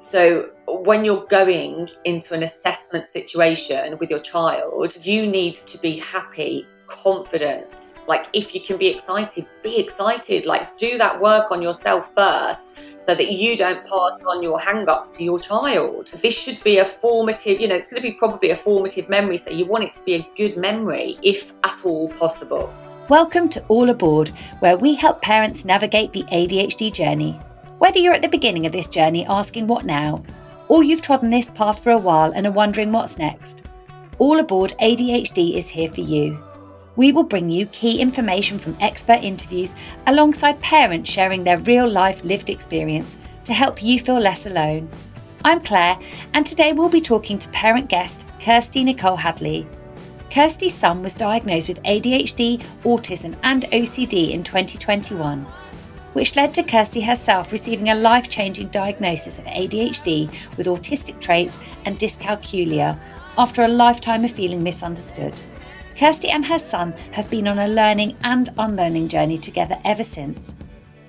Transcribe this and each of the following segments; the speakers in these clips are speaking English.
So when you're going into an assessment situation with your child, you need to be happy, confident. Like, if you can be excited, like do that work on yourself first so that you don't pass on your hang-ups to your child. This should be a formative, it's going to be probably a formative memory, so you want it to be a good memory if at all possible. Welcome to All Aboard, where we help parents navigate the ADHD journey. Whether you're at the beginning of this journey asking what now, or you've trodden this path for a while and are wondering what's next, All Aboard ADHD is here for you. We will bring you key information from expert interviews alongside parents sharing their real-life lived experience to help you feel less alone. I'm Claire, and today we'll be talking to parent guest Kirsti Nicole Hadley. Kirsti's son was diagnosed with ADHD, autism and OCD in 2021, which led to Kirsti herself receiving a life-changing diagnosis of ADHD with autistic traits and dyscalculia after a lifetime of feeling misunderstood. Kirsti and her son have been on a learning and unlearning journey together ever since,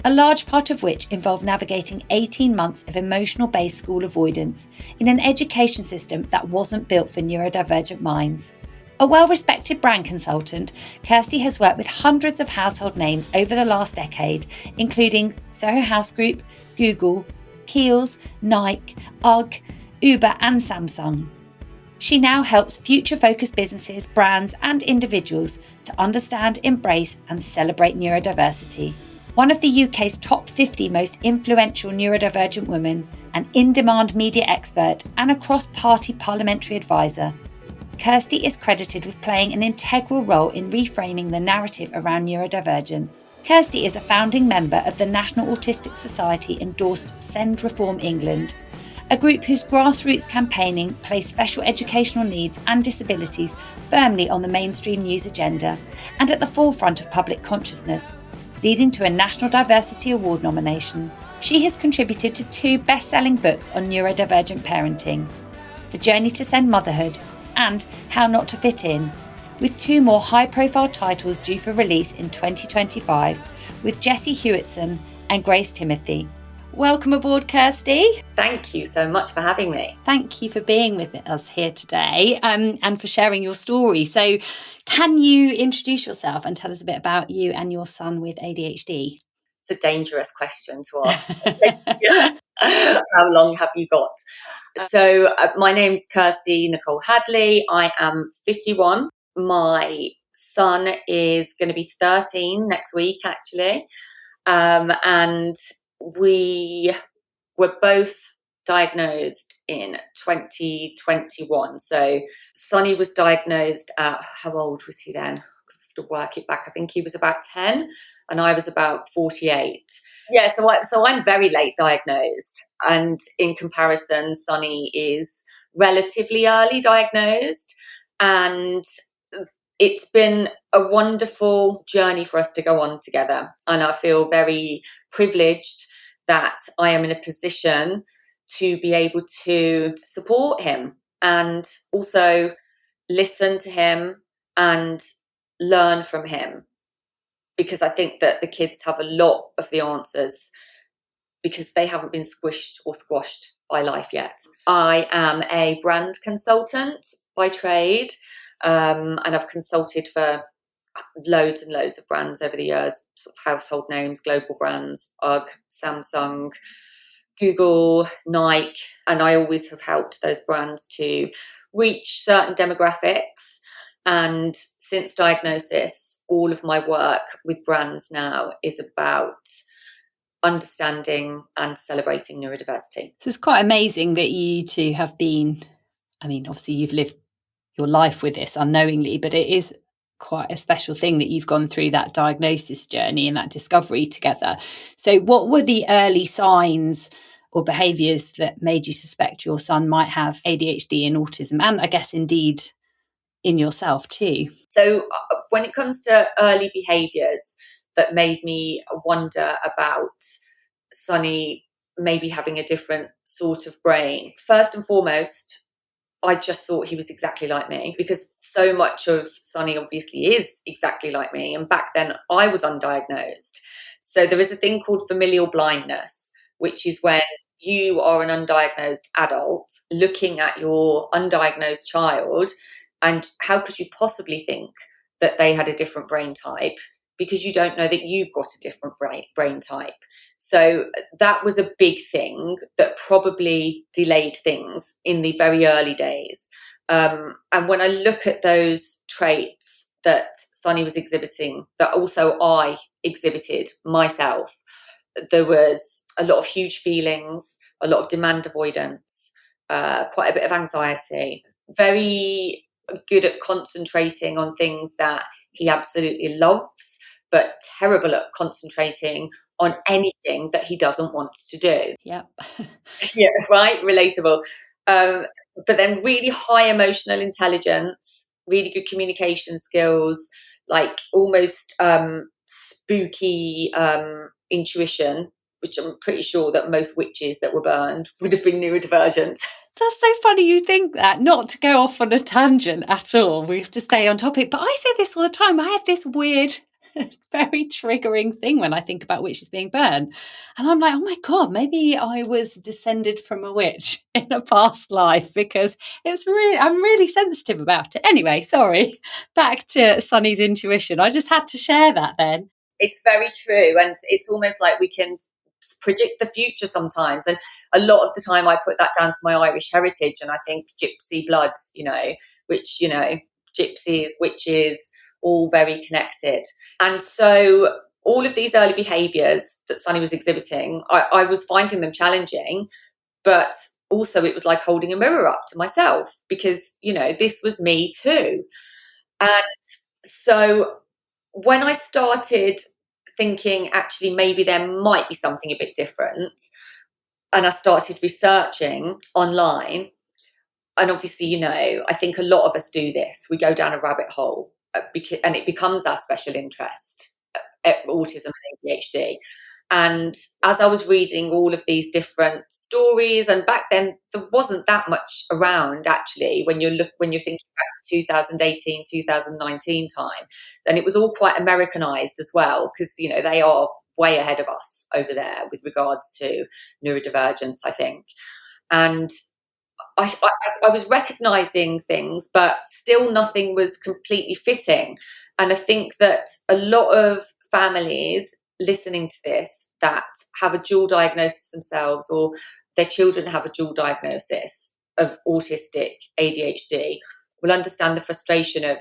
a large part of which involved navigating 18 months of emotional-based school avoidance in an education system that wasn't built for neurodivergent minds. A well-respected brand consultant, Kirsti has worked with hundreds of household names over the last decade, including Soho House Group, Google, Kiehl's, Nike, UGG, Uber and Samsung. She now helps future-focused businesses, brands and individuals to understand, embrace and celebrate neurodiversity. One of the UK's top 50 most influential neurodivergent women, an in-demand media expert and a cross-party parliamentary advisor, Kirsti is credited with playing an integral role in reframing the narrative around neurodivergence. Kirsti is a founding member of the National Autistic Society endorsed Send Reform England, a group whose grassroots campaigning placed special educational needs and disabilities firmly on the mainstream news agenda and at the forefront of public consciousness, leading to a National Diversity Award nomination. She has contributed to 2 best-selling books on neurodivergent parenting, The Journey to Send Motherhood and How Not to Fit In, with 2 more high-profile titles due for release in 2025 with Jessie Hewitson and Grace Timothy. Welcome aboard, Kirsti. Thank you so much for having me. Thank you for being with us here today and for sharing your story. So can you introduce yourself and tell us a bit about you and your son with ADHD? It's a dangerous question to ask. How long have you got? So my name's Kirsti Nicole Hadley. I am 51. My son is going to be 13 next week, actually. And we were both diagnosed in 2021. So Sonny was diagnosed at, how old was he then? I have to work it back. I think he was about 10 and I was about 48. Yeah, so I'm very late diagnosed. And in comparison, Sonny is relatively early diagnosed. And it's been a wonderful journey for us to go on together. And I feel very privileged that I am in a position to be able to support him and also listen to him and learn from him. Because I think that the kids have a lot of the answers because they haven't been squished or squashed by life yet. I am a brand consultant by trade, and I've consulted for loads and loads of brands over the years, sort of household names, global brands, UGG, Samsung, Google, Nike, and I always have helped those brands to reach certain demographics. And since diagnosis, all of my work with brands now is about understanding and celebrating neurodiversity. So it's quite amazing that you two have been, obviously you've lived your life with this unknowingly, but it is quite a special thing that you've gone through that diagnosis journey and that discovery together. So what were the early signs or behaviours that made you suspect your son might have ADHD and autism, and I guess indeed in yourself too? So when it comes to early behaviours that made me wonder about Sonny maybe having a different sort of brain, first and foremost, I just thought he was exactly like me because so much of Sonny obviously is exactly like me. And back then I was undiagnosed. So there is a thing called familial blindness, which is when you are an undiagnosed adult looking at your undiagnosed child, and how could you possibly think that they had a different brain type, because you don't know that you've got a different brain type. So that was a big thing that probably delayed things in the very early days. And when I look at those traits that Sonny was exhibiting, that also I exhibited myself, there was a lot of huge feelings, a lot of demand avoidance, quite a bit of anxiety, very good at concentrating on things that he absolutely loves, but terrible at concentrating on anything that he doesn't want to do. Yep. Yeah, right? Relatable. But then really high emotional intelligence, really good communication skills, like almost spooky intuition, which I'm pretty sure that most witches that were burned would have been neurodivergent. That's so funny you think that, not to go off on a tangent at all. We have to stay on topic. But I say this all the time. I have this weird, very triggering thing when I think about witches being burned. And I'm like, oh my God, maybe I was descended from a witch in a past life, because I'm really sensitive about it. Anyway, sorry. Back to Sonny's intuition. I just had to share that then. It's very true. And it's almost like we can predict the future sometimes, and a lot of the time I put that down to my Irish heritage, and I think gypsy blood, which gypsies, witches, all very connected. And so all of these early behaviours that Sonny was exhibiting, I was finding them challenging, but also it was like holding a mirror up to myself, because this was me too. And so when I started thinking, actually, maybe there might be something a bit different, and I started researching online, and obviously, I think a lot of us do this. We go down a rabbit hole, and it becomes our special interest, autism and ADHD. And as I was reading all of these different stories, and back then there wasn't that much around actually when you're thinking back to 2018, 2019 time, and it was all quite Americanized as well, because they are way ahead of us over there with regards to neurodivergence, I think. And I was recognizing things, but still nothing was completely fitting. And I think that a lot of families listening to this that have a dual diagnosis themselves, or their children have a dual diagnosis of autistic ADHD, will understand the frustration of,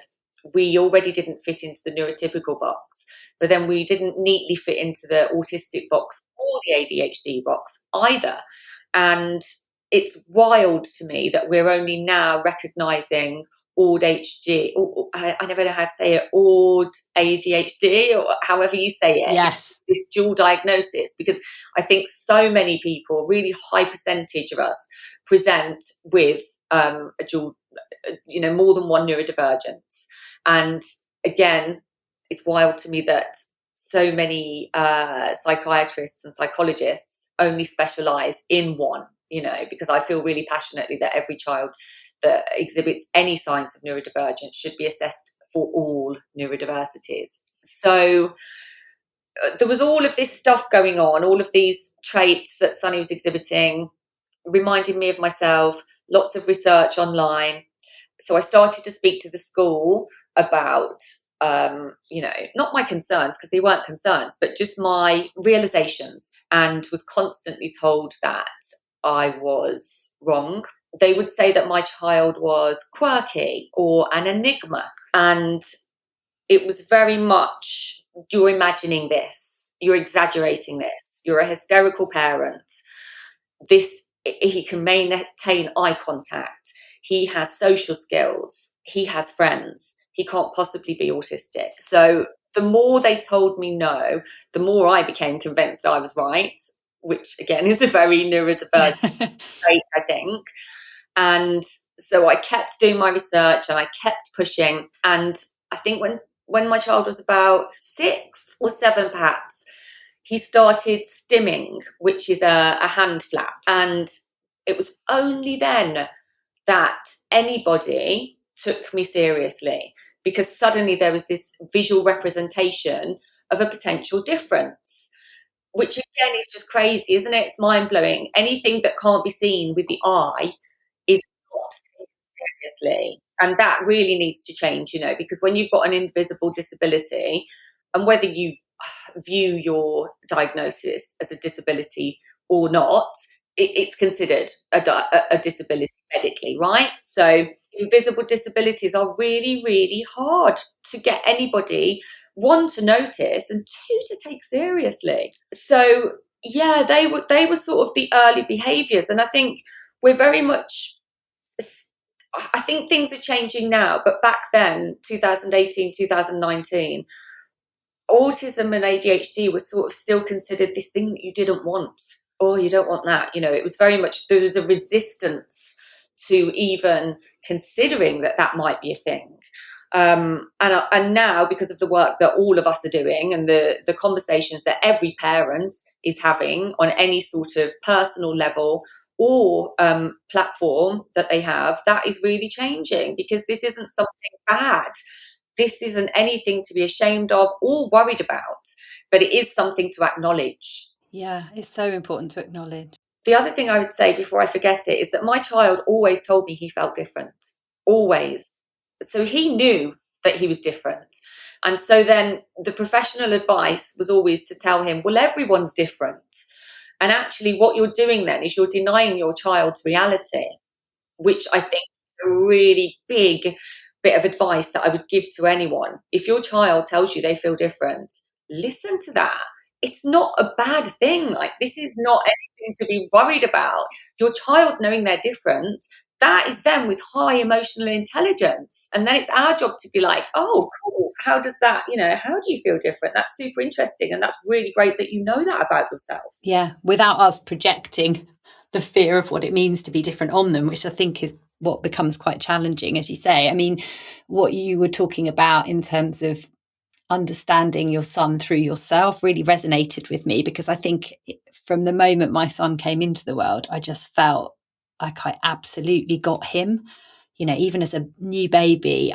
we already didn't fit into the neurotypical box, but then we didn't neatly fit into the autistic box or the ADHD box either. And it's wild to me that we're only now recognizing ADHD, I never know how to say it, ADHD, or however you say it. Yes. This dual diagnosis, because I think so many people, a really high percentage of us, present with a dual, more than one neurodivergence. And again, it's wild to me that so many psychiatrists and psychologists only specialize in one, because I feel really passionately that every child that exhibits any signs of neurodivergence should be assessed for all neurodiversities. So there was all of this stuff going on, all of these traits that Sonny was exhibiting, reminding me of myself, lots of research online. So I started to speak to the school about, not my concerns, because they weren't concerns, but just my realizations, and was constantly told that I was wrong. They would say that my child was quirky or an enigma. And it was very much, you're imagining this, you're exaggerating this, you're a hysterical parent. He can maintain eye contact. He has social skills. He has friends. He can't possibly be autistic. So the more they told me no, the more I became convinced I was right, which again is a very neurodivergent trait, I think. And so I kept doing my research and I kept pushing. And I think when my child was about 6 or 7 perhaps, he started stimming, which is a hand flap. And it was only then that anybody took me seriously, because suddenly there was this visual representation of a potential difference. which again is just crazy, isn't it? It's mind-blowing. Anything that can't be seen with the eye is not taken seriously. And that really needs to change, because when you've got an invisible disability, and whether you view your diagnosis as a disability or not, it's considered a disability medically, right? So invisible disabilities are really, really hard to get anybody, one, to notice, and two, to take seriously. So yeah, they were sort of the early behaviours, and I think we're very much, I think things are changing now, but back then, 2018, 2019, autism and ADHD was sort of still considered this thing that you didn't want. Oh, you don't want that. It was very much, there was a resistance to even considering that might be a thing. And now, because of the work that all of us are doing and the conversations that every parent is having on any sort of personal level or platform that they have, that is really changing, because this isn't something bad. This isn't anything to be ashamed of or worried about, but it is something to acknowledge. Yeah, it's so important to acknowledge. The other thing I would say before I forget it is that my child always told me he felt different. Always. So he knew that he was different. And so then the professional advice was always to tell him, well, everyone's different. And actually what you're doing then is you're denying your child's reality, which I think is a really big bit of advice that I would give to anyone. If your child tells you they feel different, listen to that. It's not a bad thing. Like, this is not anything to be worried about. Your child knowing they're different, that is them with high emotional intelligence. And then it's our job to be like, oh, cool. How does that, how do you feel different? That's super interesting. And that's really great that you know that about yourself. Yeah, without us projecting the fear of what it means to be different on them, which I think is what becomes quite challenging, as you say. I mean, what you were talking about in terms of understanding your son through yourself really resonated with me, because I think from the moment my son came into the world, I just felt like I absolutely got him. Even as a new baby,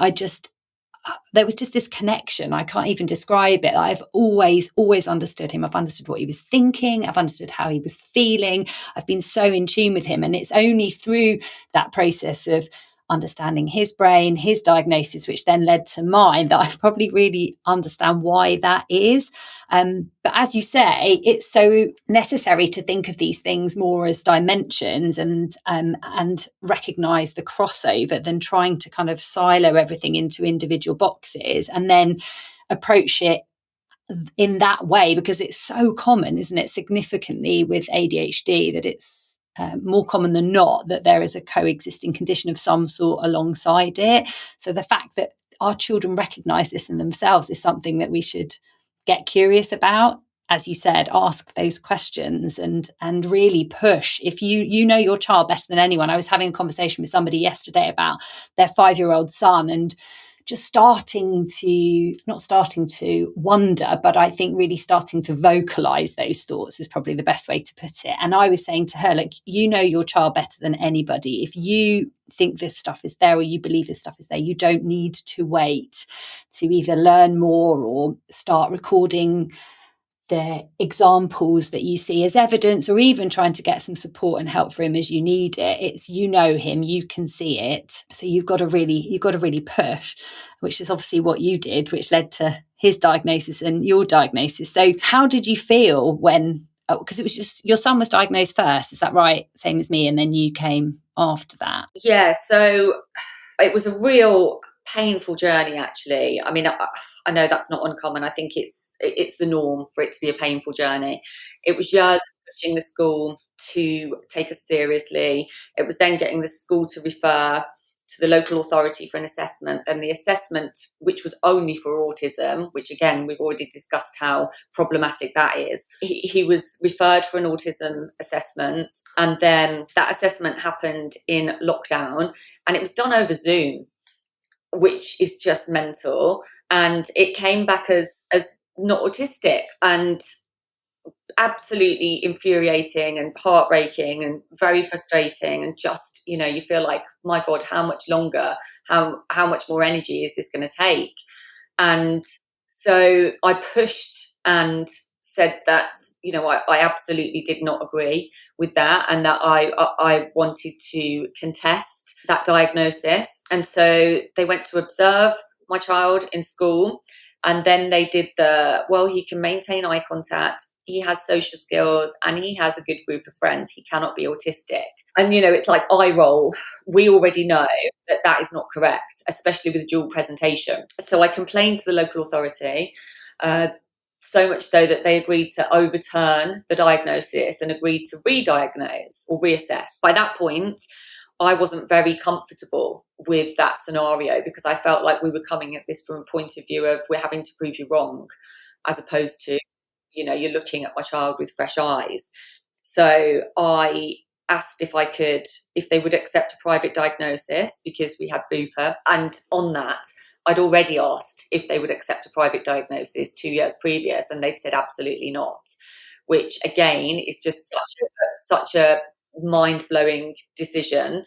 there was just this connection. I can't even describe it. I've always understood him. I've understood what he was thinking. I've understood how he was feeling. I've been so in tune with him. And it's only through that process of understanding his brain, his diagnosis, which then led to mine, that I probably really understand why that is. But as you say, it's so necessary to think of these things more as dimensions and recognise the crossover than trying to kind of silo everything into individual boxes and then approach it in that way, because it's so common, isn't it, significantly with ADHD, that it's more common than not that there is a coexisting condition of some sort alongside it. So the fact that our children recognise this in themselves is something that we should get curious about. As you said, ask those questions and really push. If you know your child better than anyone. I was having a conversation with somebody yesterday about their 5-year-old son, and just not starting to wonder, but I think really starting to vocalize those thoughts is probably the best way to put it. And I was saying to her, like, you know your child better than anybody. If you think this stuff is there or you believe this stuff is there, you don't need to wait to either learn more or start recording the examples that you see as evidence, or even trying to get some support and help for him as you need it. It's, him, you can see it. So you've got to really push, which is obviously what you did, which led to his diagnosis and your diagnosis. So how did you feel when, because it was just, your son was diagnosed first, is that right? Same as me. And then you came after that. Yeah. So it was a real painful journey, actually. I mean, I know that's not uncommon. I think it's the norm for it to be a painful journey. It was just pushing the school to take us seriously. It was then getting the school to refer to the local authority for an assessment. And the assessment, which was only for autism, which again, we've already discussed how problematic that is. He was referred for an autism assessment. And then that assessment happened in lockdown, and it was done over Zoom, which is just mental. And it came back as not autistic, and absolutely infuriating and heartbreaking and very frustrating. And just, you feel like, my God, how much longer, how much more energy is this going to take? And so I pushed and said that, I absolutely did not agree with that, and that I wanted to contest that diagnosis. And so they went to observe my child in school, and then they did he can maintain eye contact, he has social skills, and he has a good group of friends. He cannot be autistic. And, it's like eye roll. We already know that is not correct, especially with dual presentation. So I complained to the local authority, so much so that they agreed to overturn the diagnosis and agreed to re-diagnose or reassess. By that point, I wasn't very comfortable with that scenario, because I felt like we were coming at this from a point of view of, we're having to prove you wrong, as opposed to, you're looking at my child with fresh eyes. So I asked if they would accept a private diagnosis, because we had Bupa. And on that, I'd already asked if they would accept a private diagnosis 2 years previous, and they'd said absolutely not, which again is just such a mind-blowing decision,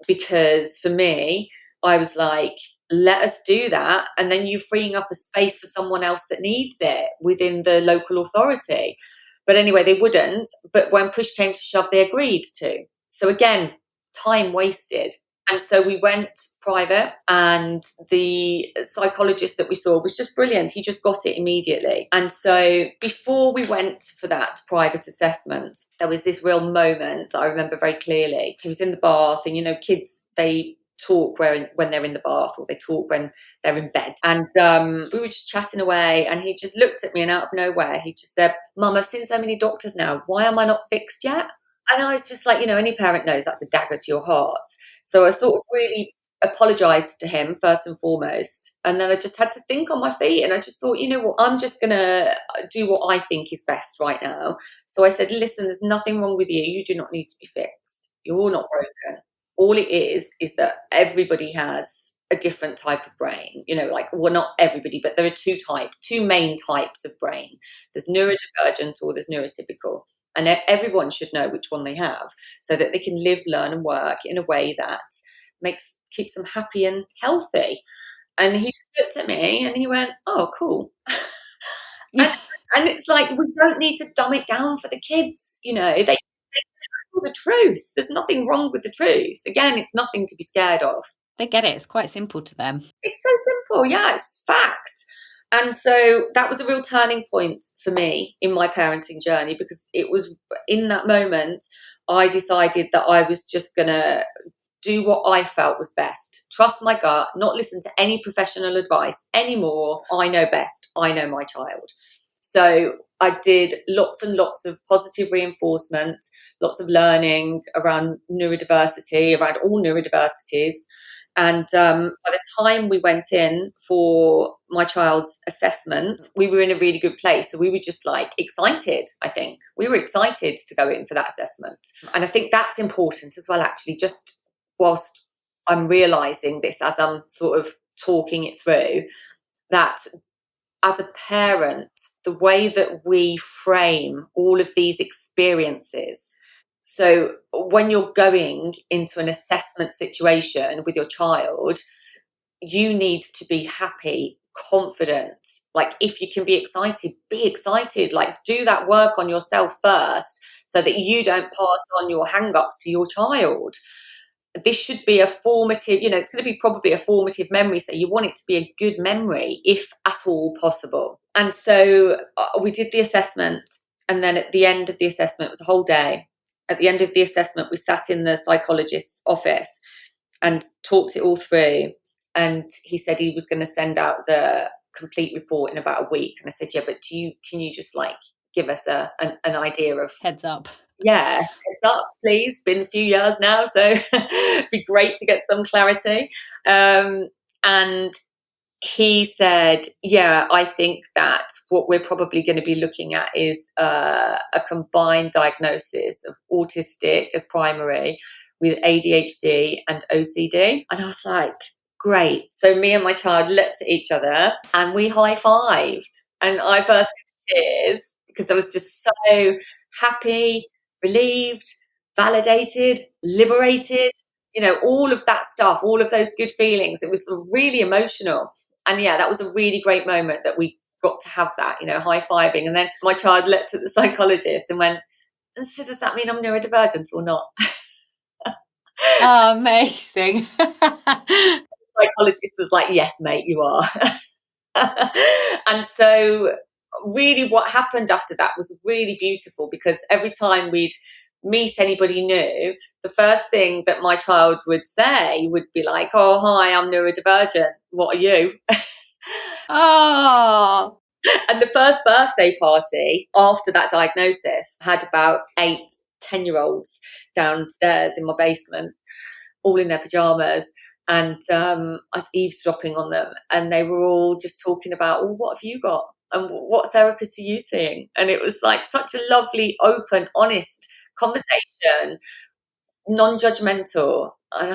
because for me, I was like, let us do that, and then you're freeing up a space for someone else that needs it within the local authority. But anyway, they wouldn't. But when push came to shove, they agreed to. So again, time wasted. And so we went private, and the psychologist that we saw was just brilliant. He just got it immediately. And so before we went for that private assessment, there was this real moment that I remember very clearly. He was in the bath, and kids, they talk when they're in the bath, or they talk when they're in bed. And we were just chatting away, and he just looked at me, and out of nowhere, he just said, "Mum, I've seen so many doctors now. Why am I not fixed yet?" And I was just like, any parent knows that's a dagger to your heart. So I sort of really apologised to him first and foremost. And then I just had to think on my feet, and I just thought, I'm just going to do what I think is best right now. So I said, "Listen, there's nothing wrong with you. You do not need to be fixed. You're not broken. All it is that everybody has a different type of brain. Not everybody, but there are two main types of brain. There's neurodivergent, or there's neurotypical. And everyone should know which one they have, so that they can live, learn, and work in a way that keeps them happy and healthy." And he just looked at me and he went, "Oh, cool." and it's like, we don't need to dumb it down for the kids. They know the truth. There's nothing wrong with the truth. Again, it's nothing to be scared of. They get it. It's quite simple to them. It's so simple. Yeah, it's fact. And so that was a real turning point for me in my parenting journey, because it was in that moment I decided that I was just going to do what I felt was best. Trust my gut, not listen to any professional advice anymore. I know best. I know my child. So I did lots and lots of positive reinforcement, lots of learning around neurodiversity, around all neurodiversities. And by the time we went in for my child's assessment, we were in a really good place. So we were just excited, I think. We were excited to go in for that assessment. And I think that's important as well, actually, just whilst I'm realising this as I'm sort of talking it through, that as a parent, the way that we frame all of these experiences. So when you're going into an assessment situation with your child, you need to be happy, confident. If you can be excited, be excited. Do that work on yourself first, so that you don't pass on your hang-ups to your child. This should be a formative, it's going to be probably a formative memory. So you want it to be a good memory, if at all possible. And so we did the assessment. And then at the end of the assessment, it was a whole day. At the end of the assessment, we sat in the psychologist's office and talked it all through. And he said he was going to send out the complete report in about a week. And I said, yeah, but can you just give us an idea of... Heads up. Yeah, heads up, please. Been a few years now, so it'd be great to get some clarity. And he said, yeah, I think that what we're probably going to be looking at is a combined diagnosis of autistic as primary with ADHD and OCD. And I was like, great. So me and my child looked at each other and we high-fived. And I burst into tears because I was just so happy, relieved, validated, liberated, all of that stuff, all of those good feelings. It was really emotional. And yeah, that was a really great moment that we got to have that, high-fiving. And then my child looked at the psychologist and went, so does that mean I'm neurodivergent or not? Oh, amazing. The psychologist was like, yes, mate, you are. And so really what happened after that was really beautiful, because every time we'd meet anybody new, the first thing that my child would say would be like, oh, hi, I'm neurodivergent. What are you? Oh. And the first birthday party after that diagnosis had about 8-10-year-olds downstairs in my basement, all in their pajamas. And I was eavesdropping on them, and they were all just talking about, well, what have you got? And what therapist are you seeing? And it was like such a lovely, open, honest conversation, non-judgmental. And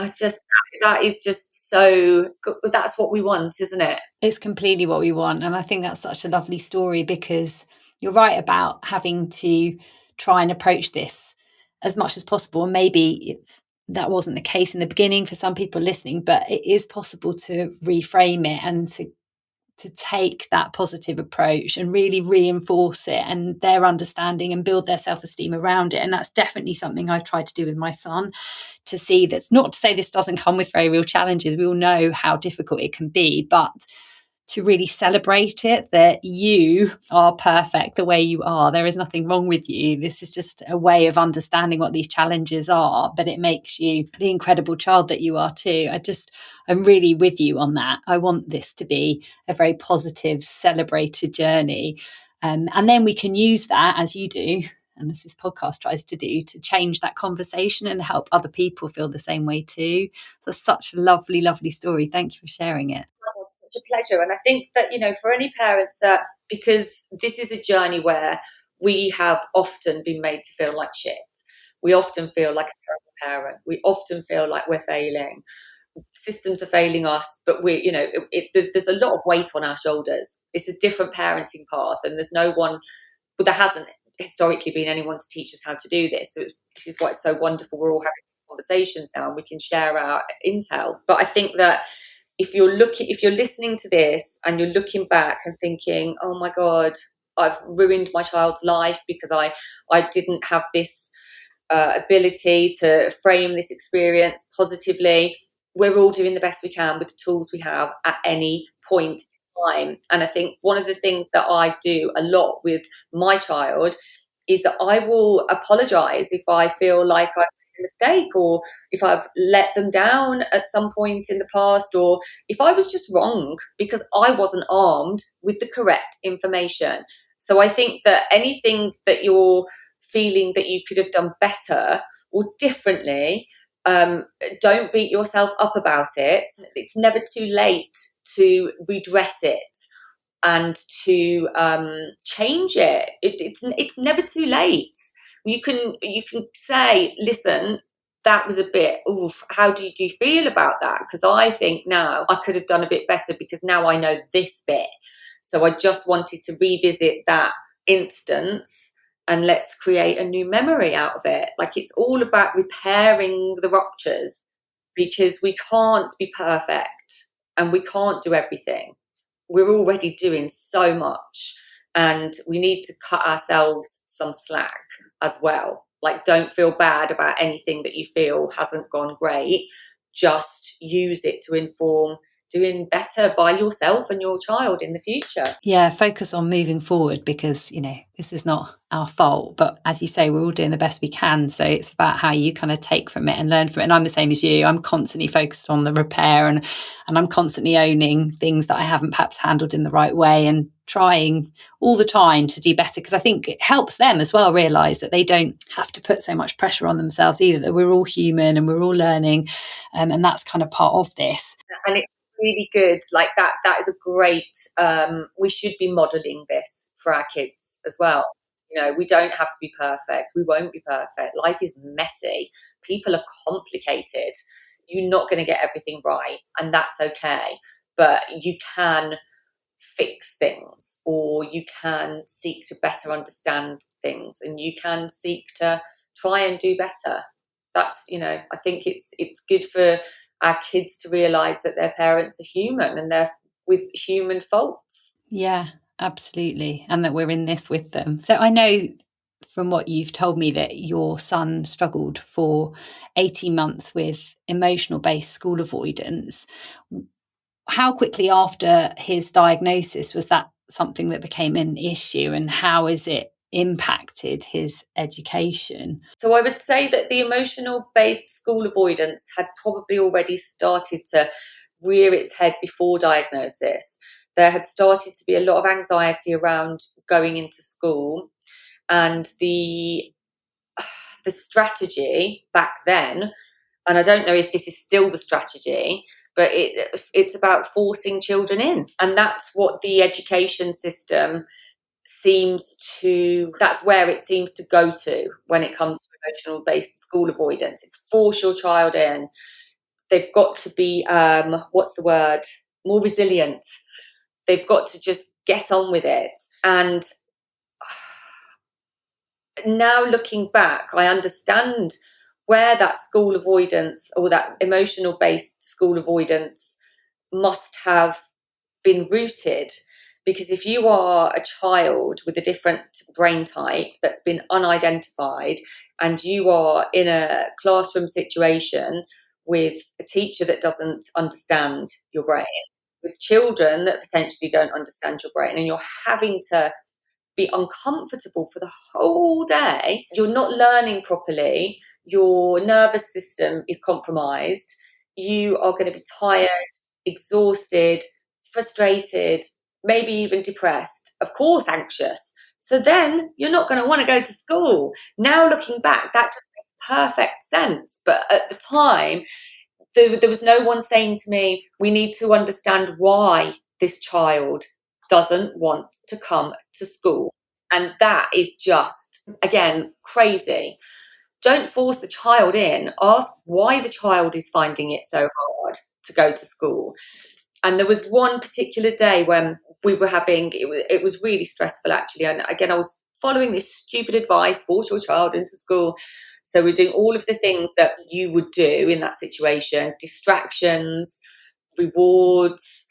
that is just so good. That's what we want, isn't it? It's completely what we want. And I think that's such a lovely story, because you're right about having to try and approach this as much as possible. And maybe that wasn't the case in the beginning for some people listening, but it is possible to reframe it and to take that positive approach and really reinforce it and their understanding and build their self-esteem around it. And that's definitely something I've tried to do with my son, to see that's not to say this doesn't come with very real challenges. We all know how difficult it can be, but to really celebrate it, that you are perfect the way you are. There is nothing wrong with you. This is just a way of understanding what these challenges are, but it makes you the incredible child that you are too. I'm really with you on that. I want this to be a very positive, celebrated journey. And then we can use that, as you do, and as this podcast tries to do, to change that conversation and help other people feel the same way too. That's such a lovely, lovely story. Thank you for sharing it. Such a pleasure. And I think that, for any parents that, because this is a journey where we have often been made to feel like shit. We often feel like a terrible parent. We often feel like we're failing. Systems are failing us, but there's a lot of weight on our shoulders. It's a different parenting path, and there's no one, but there hasn't historically been anyone to teach us how to do this. So this is why it's so wonderful. We're all having conversations now, and we can share our intel. But I think that if you're listening to this and you're looking back and thinking, oh my God, I've ruined my child's life because I didn't have this ability to frame this experience positively, we're all doing the best we can with the tools we have at any point in time. And I think one of the things that I do a lot with my child is that I will apologize if I feel like I've made a mistake, or if I've let them down at some point in the past, or if I was just wrong because I wasn't armed with the correct information. So I think that anything that you're feeling that you could have done better or differently, don't beat yourself up about it. It's never too late to redress it and to change it. It's never too late. You can say, listen, that was a bit, oof, how do you feel about that? Because I think now I could have done a bit better because now I know this bit. So I just wanted to revisit that instance and let's create a new memory out of it. Like, it's all about repairing the ruptures, because we can't be perfect and we can't do everything. We're already doing so much, and we need to cut ourselves some slack as well. Like, don't feel bad about anything that you feel hasn't gone great. Just use it to inform doing better by yourself and your child in the future. Yeah, focus on moving forward, because, this is not our fault. But as you say, we're all doing the best we can. So it's about how you kind of take from it and learn from it. And I'm the same as you. I'm constantly focused on the repair, and I'm constantly owning things that I haven't perhaps handled in the right way, and trying all the time to do better, because I think it helps them as well realise that they don't have to put so much pressure on themselves either, that we're all human and we're all learning, and that's kind of part of this. And it's really good, like that is a great, we should be modelling this for our kids as well. We don't have to be perfect. We won't be perfect. Life is messy. People are complicated. You're not going to get everything right, and that's okay. But you can fix things, or you can seek to better understand things, and you can seek to try and do better. That's, I think it's good for our kids to realise that their parents are human and they're with human faults. Yeah, Absolutely. And that we're in this with them. So I know from what you've told me that your son struggled for 18 months with emotional based school avoidance. How quickly after his diagnosis was that something that became an issue, and how has it impacted his education? So I would say that the emotional based school avoidance had probably already started to rear its head before diagnosis. There had started to be a lot of anxiety around going into school, and the strategy back then, and I don't know if this is still the strategy, but it's about forcing children in, and that's what the education system that's where it seems to go to when it comes to emotional based school avoidance. It's force your child in. They've got to be what's the word, more resilient. They've got to just get on with it. And now looking back, I understand where that school avoidance, or that emotional based school avoidance, must have been rooted. Because if you are a child with a different brain type that's been unidentified, and you are in a classroom situation with a teacher that doesn't understand your brain, with children that potentially don't understand your brain, and you're having to be uncomfortable for the whole day, you're not learning properly, your nervous system is compromised, you are going to be tired, exhausted, frustrated, maybe even depressed, of course anxious. So then you're not going to want to go to school. Now looking back, that just makes perfect sense. But at the time, there was no one saying to me, we need to understand why this child doesn't want to come to school. And that is just, again, crazy. Don't force the child in. Ask why the child is finding it so hard to go to school. And there was one particular day when we were having, it was really stressful actually. And again, I was following this stupid advice, force your child into school. So we're doing all of the things that you would do in that situation, distractions, rewards,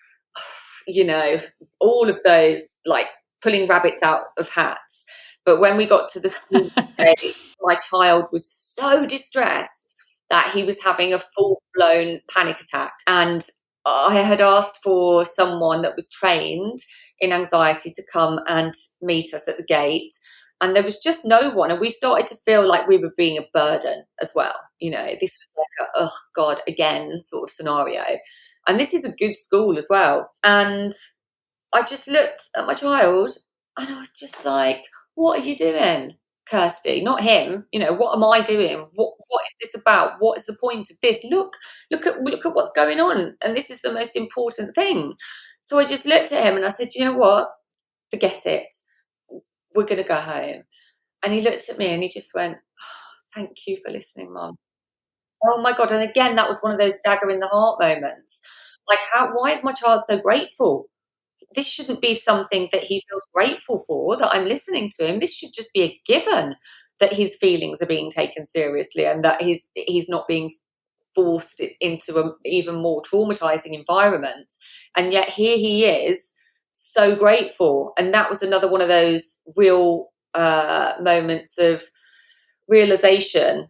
all of those, like pulling rabbits out of hats. But when we got to the school day, my child was so distressed that he was having a full-blown panic attack. And I had asked for someone that was trained in anxiety to come and meet us at the gate. And there was just no one. And we started to feel like we were being a burden as well. This was like a, oh God, again sort of scenario. And this is a good school as well. And I just looked at my child and I was just like, what are you doing, Kirsty? Not him. What am I doing? What is this about? What is the point of this? Look at what's going on. And this is the most important thing. So I just looked at him and I said, you know what? Forget it. We're going to go home. And he looked at me and he just went, oh, thank you for listening, Mum. Oh my God. And again, that was one of those dagger in the heart moments. Like, why is my child so grateful? This shouldn't be something that he feels grateful for, that I'm listening to him. This should just be a given that his feelings are being taken seriously, and that he's not being forced into an even more traumatizing environment. And yet here he is, so grateful. And that was another one of those real moments of realization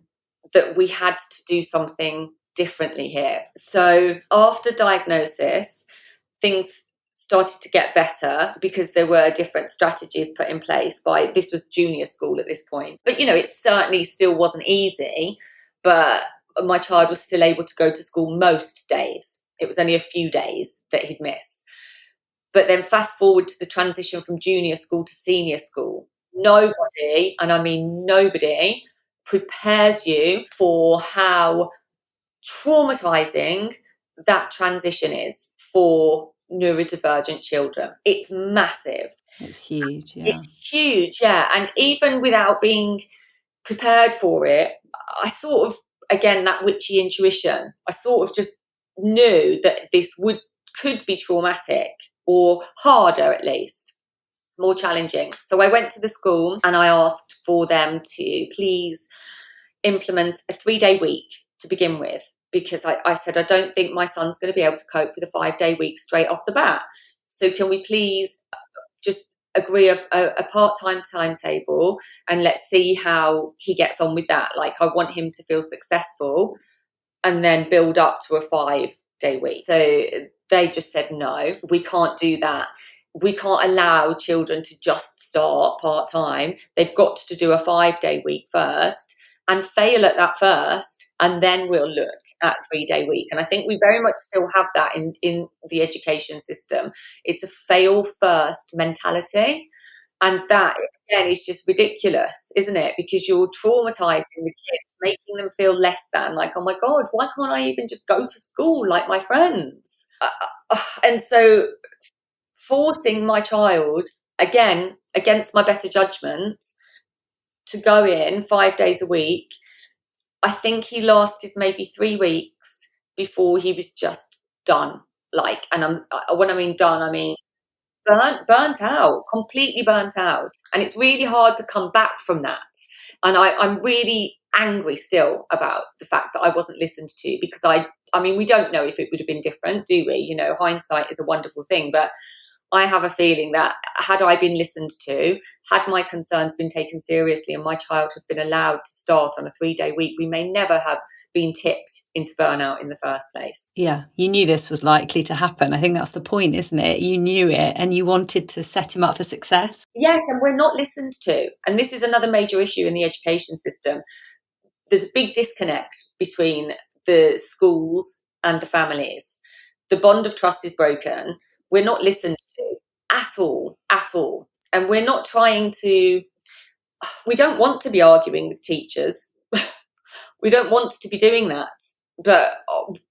that we had to do something differently here. So after diagnosis, things started to get better because there were different strategies put in place this was junior school at this point. But, it certainly still wasn't easy, but my child was still able to go to school most days. It was only a few days that he'd miss. But then fast forward to the transition from junior school to senior school. Nobody, and I mean nobody, prepares you for how traumatizing that transition is for neurodivergent children. It's massive. It's huge, yeah. It's huge, yeah. And even without being prepared for it, I sort of, again, that witchy intuition, I sort of just knew that this could be traumatic, or harder at least, more challenging. So I went to the school and I asked for them to please implement a 3-day week to begin with, because I said, I don't think my son's going to be able to cope with a 5-day week straight off the bat. So can we please just agree a part-time timetable, and let's see how he gets on with that. Like, I want him to feel successful, and then build up to a 5-day week. So they just said, no, we can't do that. We can't allow children to just start part-time. They've got to do a 5-day week first and fail at that first, and then we'll look at a 3-day week. And I think we very much still have that in the education system. It's a fail first mentality. And that, again, is just ridiculous, isn't it? Because you're traumatizing the kids, making them feel less than, like, oh my God, why can't I even just go to school like my friends? And so forcing my child, again, against my better judgment, to go in 5 days a week, I think he lasted maybe 3 weeks before he was just done. Like, and when I mean done, I mean burnt out, completely burnt out. And it's really hard to come back from that. And I'm really angry still about the fact that I wasn't listened to, because I mean, we don't know if it would have been different, do we? You know, hindsight is a wonderful thing, but I have a feeling that had I been listened to, had my concerns been taken seriously, and my child had been allowed to start on a 3-day week, we may never have been tipped into burnout in the first place. Yeah, you knew this was likely to happen. I think that's the point, isn't it? You knew it and you wanted to set him up for success. Yes, and we're not listened to. And this is another major issue in the education system. There's a big disconnect between the schools and the families. The bond of trust is broken. We're not listened to at all. And we're not trying to, we don't want to be arguing with teachers. We don't want to be doing that. But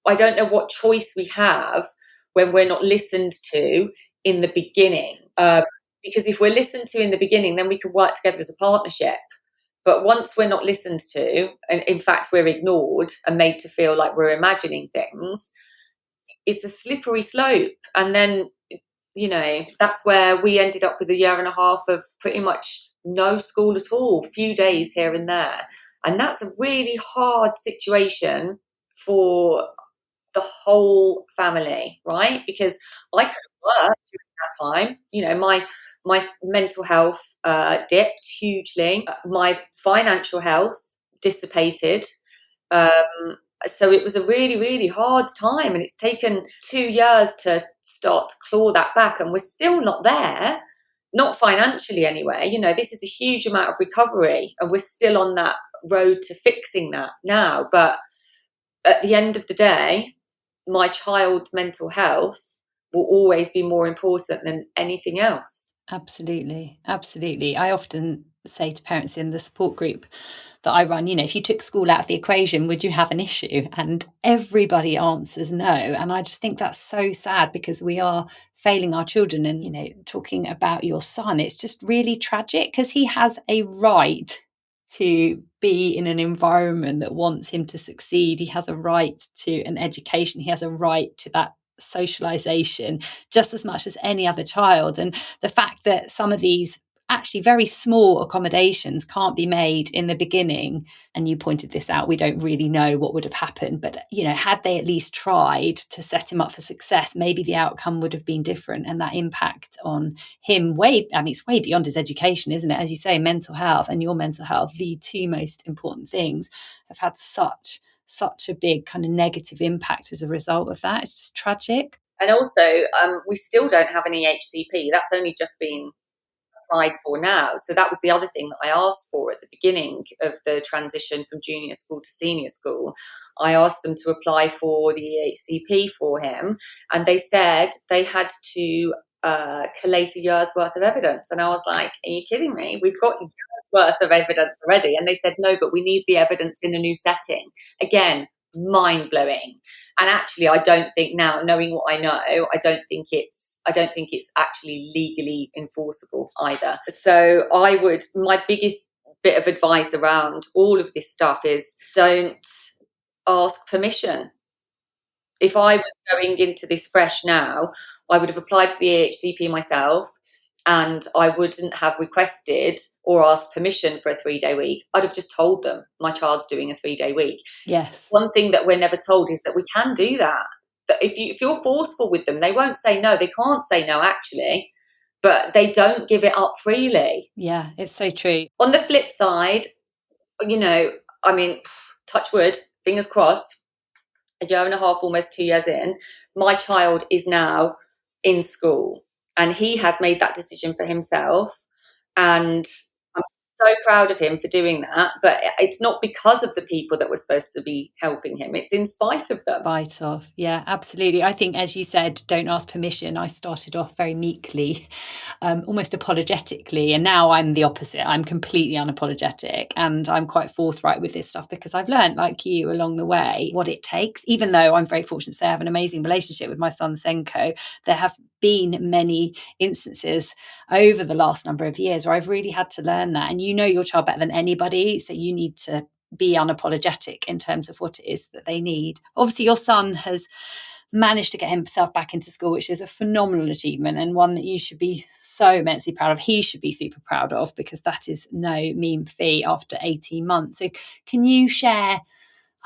I don't know what choice we have when we're not listened to in the beginning. Because if we're listened to in the beginning, then we can work together as a partnership. But once we're not listened to, and in fact we're ignored and made to feel like we're imagining things, it's a slippery slope. And then, you know, that's where we ended up with a 1.5 years of pretty much no school at all, few days here and there. And that's a really hard situation for the whole family, right? Because I couldn't work during that time. You know, my mental health dipped hugely. My financial health dissipated. So it was a really, really hard time, and it's taken 2 years to start to claw that back, and we're still not there, not financially anyway. You know, this is a huge amount of recovery, and we're still on that road to fixing that now. But at the end of the day, my child's mental health will always be more important than anything else. Absolutely. I often say to parents in the support group that I run, you know, if you took school out of the equation, would you have an issue? And everybody answers no. And I just think that's so sad, because we are failing our children. And, you know, talking about your son, it's just really tragic, because he has a right to be in an environment that wants him to succeed. He has a right to an education. He has a right to that socialization just as much as any other child. And the fact that some of these actually very small accommodations can't be made in the beginning, and you pointed this out, we don't really know what would have happened, but, you know, had they at least tried to set him up for success, maybe the outcome would have been different. And that impact on him, it's way beyond his education, isn't it? As you say, mental health and your mental health, the two most important things, have had such a big kind of negative impact as a result of that. It's just tragic. And also, we still don't have any HCP. That's only just been applied for now. So that was the other thing that I asked for at the beginning of the transition from junior school to senior school. I asked them to apply for the HCP for him, and they said they had to collate a year's worth of evidence. And I was like, are you kidding me? We've got a year's worth of evidence already. And they said, no, but we need the evidence in a new setting. Again, mind-blowing. And actually, I don't think now, knowing what I know, I don't think it's actually legally enforceable either. So my biggest bit of advice around all of this stuff is, don't ask permission. If I was going into this fresh now, I would have applied for the AHCP myself, and I wouldn't have requested or asked permission for a 3-day week. I'd have just told them my child's doing a 3-day week. Yes. One thing that we're never told is that we can do that. That if you're forceful with them, they won't say no. They can't say no, actually. but they don't give it up freely. Yeah, it's so true. On the flip side, I mean, touch wood, fingers crossed, a year and a half, almost 2 years in, my child is now in school and he has made that decision for himself. And I'm so proud of him for doing that. But it's not because of the people that were supposed to be helping him. It's in spite of them. Spite of. Yeah, absolutely. I think, as you said, don't ask permission. I started off very meekly, almost apologetically. And now I'm the opposite. I'm completely unapologetic. And I'm quite forthright with this stuff because I've learned, like you, along the way, what it takes. Even though I'm very fortunate to say I have an amazing relationship with my son, Senko, there have been many instances over the last number of years where I've really had to learn that. And you know your child better than anybody. So you need to be unapologetic in terms of what it is that they need. Obviously, your son has managed to get himself back into school, which is a phenomenal achievement and one that you should be so immensely proud of. He should be super proud of, because that is no mean feat after 18 months. So can you share,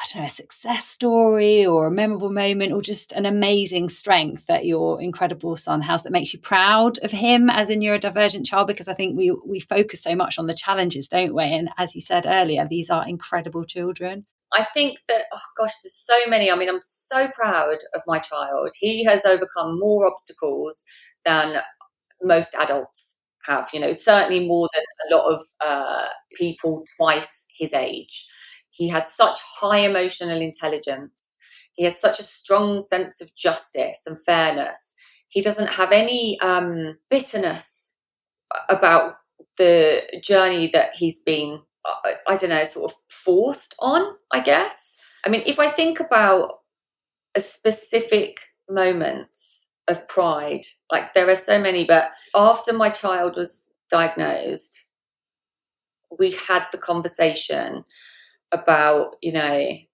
I don't know, a success story or a memorable moment or just an amazing strength that your incredible son has that makes you proud of him as a neurodivergent child? Because I think we focus so much on the challenges, don't we? And as you said earlier, these are incredible children. I think that, oh gosh, there's so many. I mean, I'm so proud of my child. He has overcome more obstacles than most adults have, certainly more than a lot of people twice his age. He has such high emotional intelligence. He has such a strong sense of justice and fairness. He doesn't have any bitterness about the journey that he's been, I don't know, sort of forced on, I guess. I mean, if I think about a specific moments of pride, like there are so many, but after my child was diagnosed, we had the conversation about,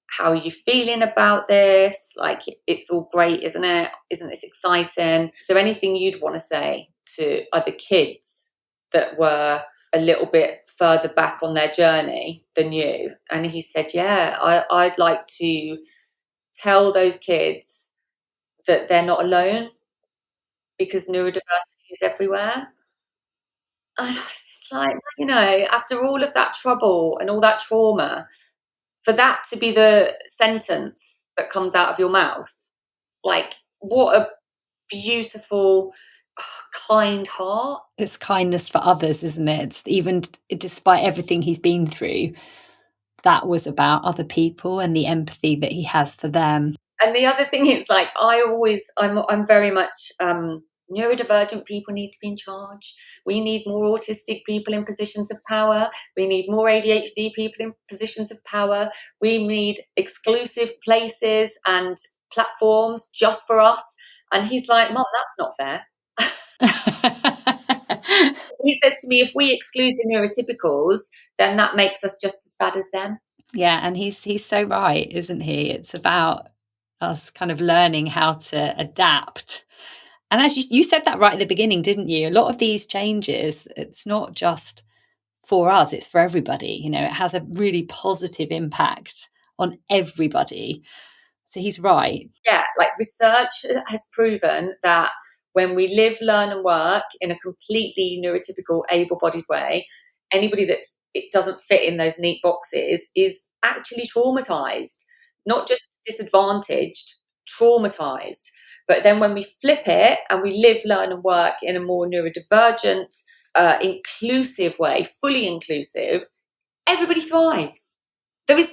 how are you feeling about this? Like, it's all great, isn't it? Isn't this exciting? Is there anything you'd want to say to other kids that were a little bit further back on their journey than you? And he said, yeah, I'd like to tell those kids that they're not alone, because neurodiversity is everywhere. And I was just like, after all of that trouble and all that trauma, for that to be the sentence that comes out of your mouth, like, what a beautiful, kind heart. It's kindness for others, isn't it? It's even despite everything he's been through, that was about other people and the empathy that he has for them. And the other thing is, like, I'm very much neurodivergent people need to be in charge. We need more autistic people in positions of power. We need more ADHD people in positions of power. We need exclusive places and platforms just for us. And he's like, Mum, that's not fair. He says to me, if we exclude the neurotypicals, then that makes us just as bad as them. Yeah, and he's so right, isn't he? It's about us kind of learning how to adapt. And as you said that right at the beginning, didn't you? A lot of these changes, it's not just for us, it's for everybody. It has a really positive impact on everybody. So he's right. Yeah, like, research has proven that when we live, learn and work in a completely neurotypical, able-bodied way, anybody that it doesn't fit in those neat boxes is actually traumatized, not just disadvantaged, traumatized. But then when we flip it and we live, learn and work in a more neurodivergent, inclusive way, fully inclusive, everybody thrives. There's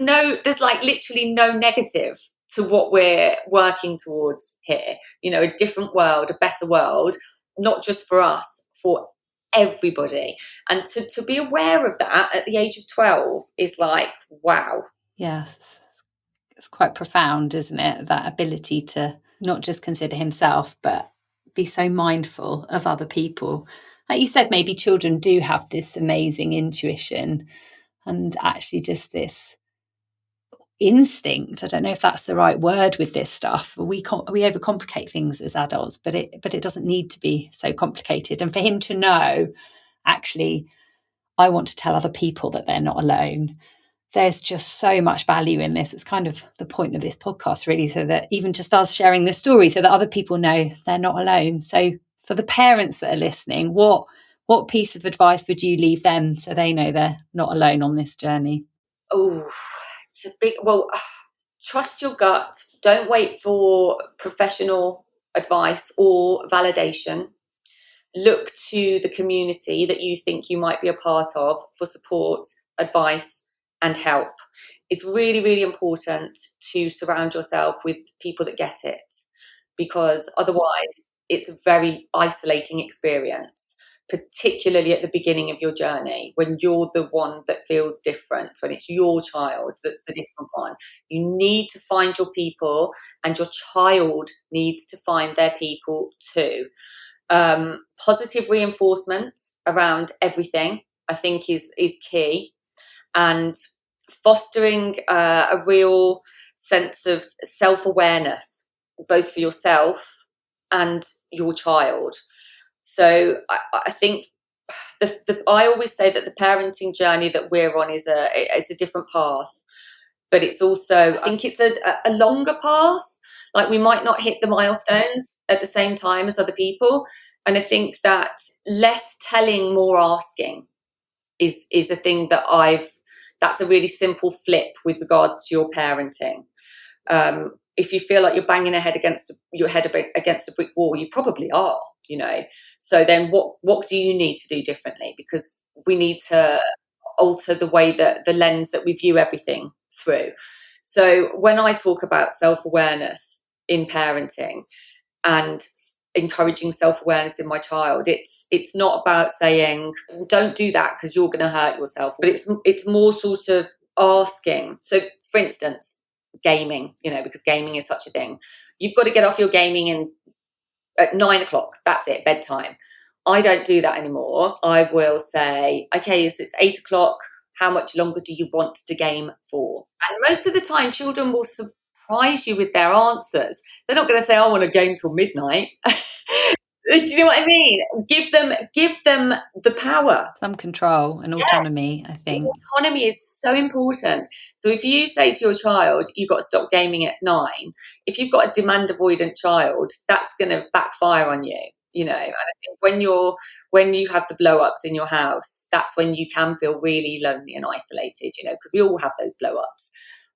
like literally no negative to what we're working towards here. A different world, a better world, not just for us, for everybody. And to be aware of that at the age of 12 is like, wow. Yes. It's quite profound, isn't it? That ability to not just consider himself, but be so mindful of other people. Like you said, maybe children do have this amazing intuition and actually just this instinct. I don't know if that's the right word with this stuff. We overcomplicate things as adults, but it doesn't need to be so complicated. And for him to know, actually, I want to tell other people that they're not alone. There's just so much value in this. It's kind of the point of this podcast, really, so that even just us sharing this story, so that other people know they're not alone. So For the parents that are listening, what piece of advice would you leave them so they know they're not alone on this journey? Oh, it's a big, well, trust your gut. Don't wait for professional advice or validation. Look to the community that you think you might be a part of for support, advice, and help. It's really, really important to surround yourself with people that get it, because otherwise it's a very isolating experience, particularly at the beginning of your journey, when you're the one that feels different, when it's your child that's the different one. You need to find your people, and your child needs to find their people too. Positive reinforcement around everything, I think, is key, and fostering a real sense of self-awareness, both for yourself and your child. So I think I always say that the parenting journey that we're on is a different path, but it's also, I think it's a longer path. Like, we might not hit the milestones at the same time as other people. And I think that less telling, more asking is a thing that that's a really simple flip with regards to your parenting. If you feel like you're banging your head against a brick wall, you probably are, So then what do you need to do differently? Because we need to alter the way that the lens that we view everything through. So when I talk about self-awareness in parenting and encouraging self-awareness in my child, it's not about saying don't do that because you're going to hurt yourself, but it's more sort of asking. So for instance, gaming, because gaming is such a thing, you've got to get off your gaming at 9 o'clock, that's it, bedtime. I don't do that anymore. I will say, okay, it's 8 o'clock, how much longer do you want to game for? And most of the time children will surprise you with their answers. They're not going to say, I want to game till midnight. Do you know what I mean? Give them the power. Some control and autonomy, yes. I think. Autonomy is so important. So if you say to your child, you've got to stop gaming at 9, if you've got a demand avoidant child, that's going to backfire on you. And I think when you have the blow-ups in your house, that's when you can feel really lonely and isolated, because we all have those blow-ups.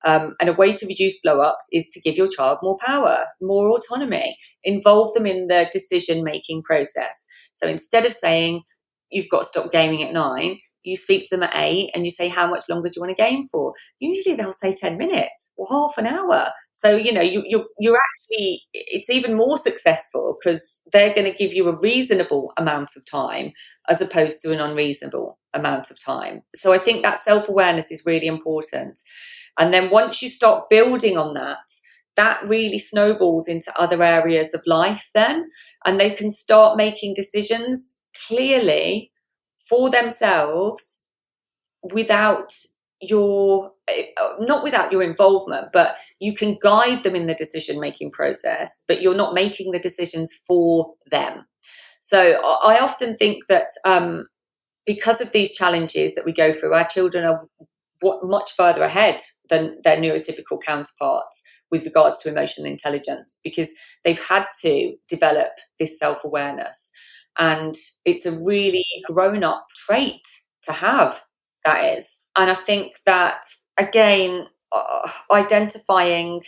And a way to reduce blow-ups is to give your child more power, more autonomy, involve them in the decision-making process. So instead of saying, you've got to stop gaming at 9, you speak to them at 8 and you say, how much longer do you want to game for? Usually they'll say 10 minutes or half an hour. So, you're actually, it's even more successful because they're going to give you a reasonable amount of time as opposed to an unreasonable amount of time. So I think that self-awareness is really important. And then once you start building on that really snowballs into other areas of life then, and they can start making decisions clearly for themselves not without your involvement, but you can guide them in the decision-making process, but you're not making the decisions for them. So I often think that because of these challenges that we go through, our children are much further ahead than their neurotypical counterparts with regards to emotional intelligence, because they've had to develop this self-awareness. And it's a really grown-up trait to have, that is. And I think that, again, identifying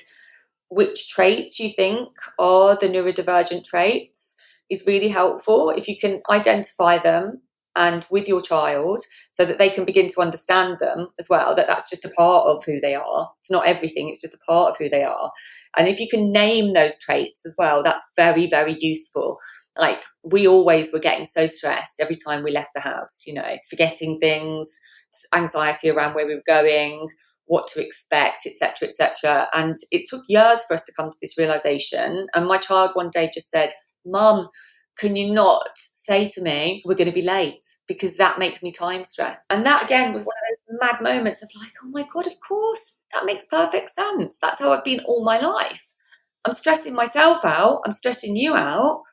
which traits you think are the neurodivergent traits is really helpful. If you can identify them and with your child so that they can begin to understand them as well, that's just a part of who they are. It's not everything, it's just a part of who they are. And if you can name those traits as well, that's very, very useful. Like, we always were getting so stressed every time we left the house, forgetting things, anxiety around where we were going, what to expect, etc., etc. And it took years for us to come to this realization. And my child one day just said, Mum, can you not say to me, we're going to be late, because that makes me time stressed? And that, again, was one of those mad moments of like, oh my God, of course, that makes perfect sense. That's how I've been all my life. I'm stressing myself out. I'm stressing you out.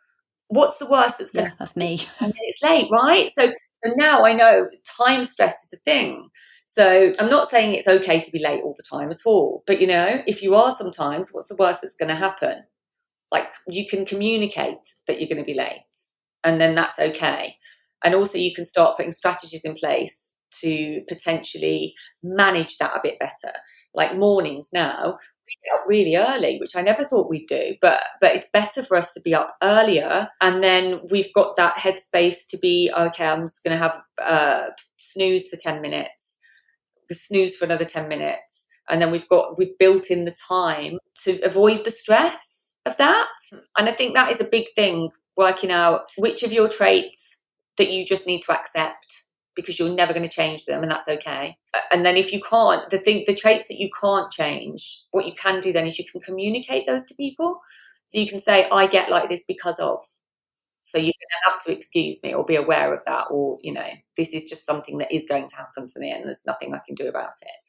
What's the worst that's going to happen? That's me. 10 minutes late, right? So now I know time stress is a thing. So I'm not saying it's okay to be late all the time at all. But, if you are sometimes, what's the worst that's going to happen? Like, you can communicate that you're going to be late. and then that's okay. And also you can start putting strategies in place to potentially manage that a bit better. Like mornings now, we get up really early, which I never thought we'd do, but it's better for us to be up earlier, and then we've got that headspace to be, okay, I'm just going to have snooze for 10 minutes, snooze for another 10 minutes, and then we've built in the time to avoid the stress of that. And I think that is a big thing, working out which of your traits that you just need to accept, because you're never going to change them, and that's okay. And then if you can't, the traits that you can't change, what you can do then is you can communicate those to people. So you can say, I get like this because of, so you're going to have to excuse me or be aware of that, or, this is just something that is going to happen for me and there's nothing I can do about it.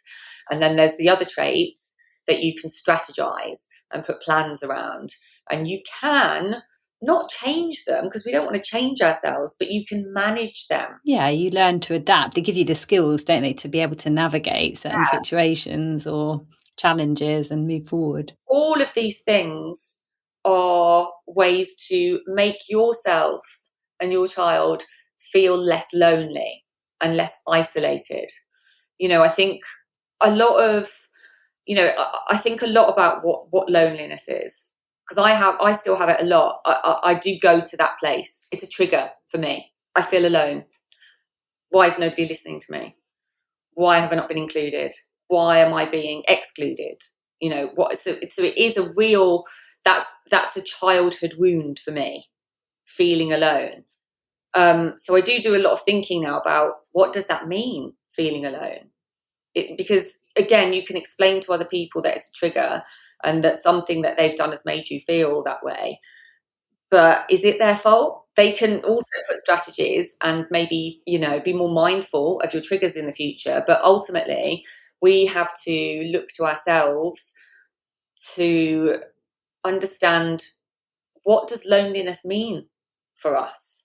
And then there's the other traits that you can strategize and put plans around, and you can not change them, because we don't want to change ourselves, but you can manage them. Yeah, you learn to adapt. They give you the skills, don't they, to be able to navigate certain situations or challenges and move forward. All of these things are ways to make yourself and your child feel less lonely and less isolated. I think a lot of, I think a lot about what loneliness is, because I still have it a lot. I do go to that place. It's a trigger for me. I feel alone. Why is nobody listening to me? Why have I not been included? Why am I being excluded? So it is a real, that's a childhood wound for me, feeling alone. So I do a lot of thinking now about, what does that mean, feeling alone? Because again, you can explain to other people that it's a trigger and that something that they've done has made you feel that way. But is it their fault? They can also put strategies and maybe, be more mindful of your triggers in the future. But ultimately, we have to look to ourselves to understand, what does loneliness mean for us?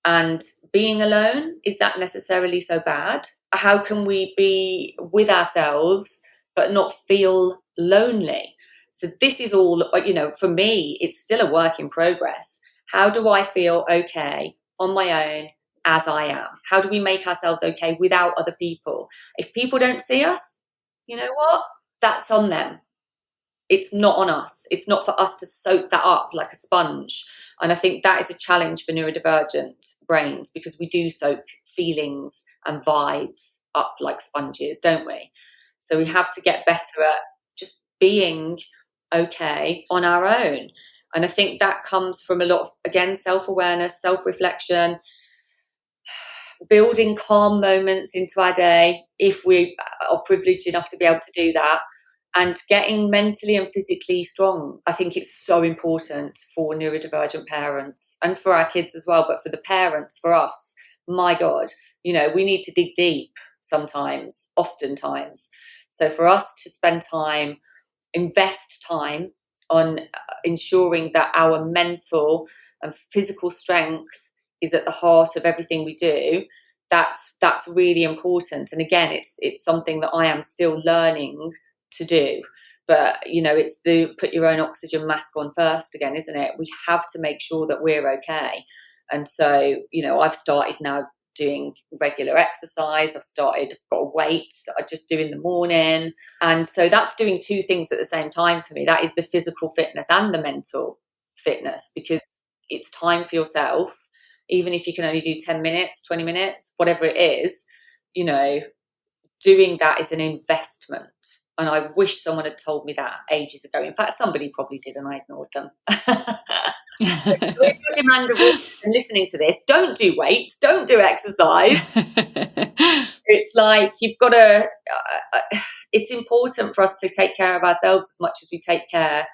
And being alone, is that necessarily so bad? How can we be with ourselves but not feel lonely? So this is all, for me, it's still a work in progress. How do I feel okay on my own as I am? How do we make ourselves okay without other people? If people don't see us, you know what? That's on them. It's not on us. It's not for us to soak that up like a sponge. And I think that is a challenge for neurodivergent brains, because we do soak feelings and vibes up like sponges, don't we? So we have to get better at just being okay on our own. And I think that comes from a lot of, again, self-awareness, self-reflection, building calm moments into our day, if we are privileged enough to be able to do that, and getting mentally and physically strong. I think it's so important for neurodivergent parents and for our kids as well, but for the parents, for us, my God, we need to dig deep sometimes, oftentimes. So for us to spend time, invest time on ensuring that our mental and physical strength is at the heart of everything we do, that's really important. And again, it's something that I am still learning to do. But it's the put your own oxygen mask on first again, isn't it? We have to make sure that we're okay. And so I've started now doing regular exercise. I've got weights that I just do in the morning, and so that's doing two things at the same time for me. That is the physical fitness and the mental fitness, because it's time for yourself, even if you can only do 10 minutes, 20 minutes, whatever it is. Doing that is an investment. And I wish someone had told me that ages ago. In fact, somebody probably did, and I ignored them. If you're demandable and listening to this, don't do weights, don't do exercise. It's like you've got to, it's important for us to take care of ourselves as much as we take care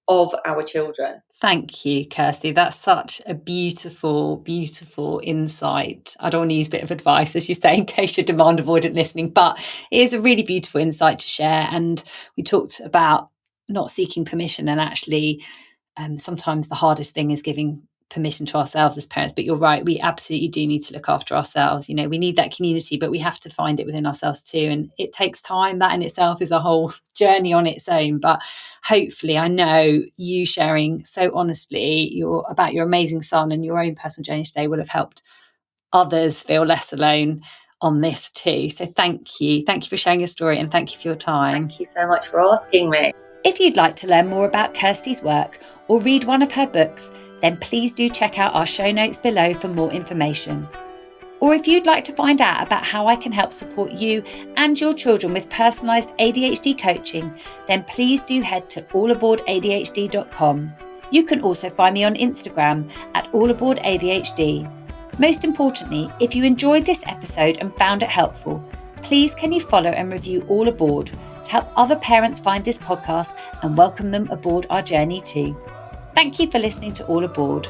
of our children. Thank you, Kirsty. That's such a beautiful, beautiful insight. I don't want to use a bit of advice, as you say, in case you're demand avoidant listening, but it is a really beautiful insight to share. And we talked about not seeking permission, and actually sometimes the hardest thing is giving permission to ourselves as parents. But you're right, we absolutely do need to look after ourselves. We need that community, but we have to find it within ourselves too. And it takes time. That in itself is a whole journey on its own. But hopefully, I know you sharing so honestly about your amazing son and your own personal journey today will have helped others feel less alone on this too. So thank you for sharing your story, and thank you for your time. Thank you so much for asking me. If you'd like to learn more about Kirsti's work or read one of her books, then please do check out our show notes below for more information. Or if you'd like to find out about how I can help support you and your children with personalised ADHD coaching, then please do head to allaboardadhd.com. You can also find me on Instagram at allaboardadhd. Most importantly, if you enjoyed this episode and found it helpful, please can you follow and review All Aboard to help other parents find this podcast and welcome them aboard our journey too. Thank you for listening to All Aboard.